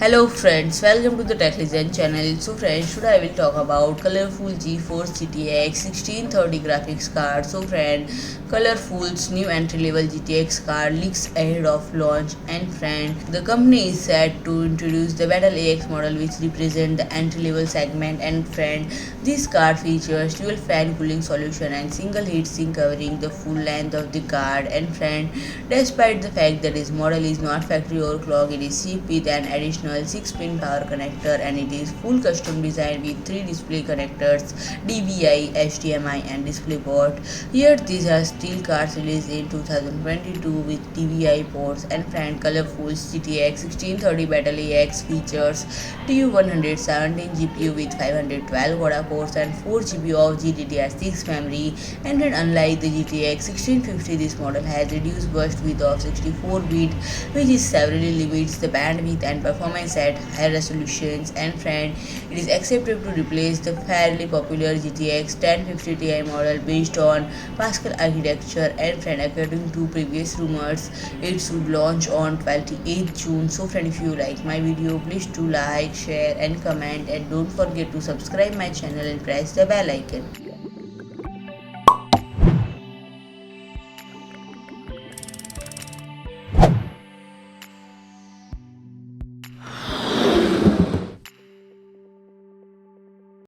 Hello friends, welcome to the Tech Legend channel. So friends, today I will talk about colorful GeForce GTX 1630 graphics card. So friend, colorful's new entry-level GTX card leaks ahead of launch, and friend, the company is set to introduce the BattleAx model, which represent the entry-level segment. And friend, this card features dual fan cooling solution and single heatsink covering the full length of the card. And friend, despite the fact that this model is not factory overclocked, it is shipped with an additional 6-pin power connector, and it is full custom design with 3 display connectors, DVI, HDMI and DisplayPort. Here these are still cards released in 2022 with DVI ports. And friend, colorful GTX 1630 BattleAx features TU117 GPU with 512 CUDA ports and 4 GB of GDDR6 memory. And then unlike the GTX 1650, this model has reduced burst width of 64-bit, which is severely limits the bandwidth and performance at higher resolutions. And friend, it is accepted to replace the fairly popular GTX 1050 Ti model based on Pascal architecture. And friend, according to previous rumors, it should launch on 28th June. So friend, if you like my video, please do like, share and comment, and don't forget to subscribe my channel and press the bell icon.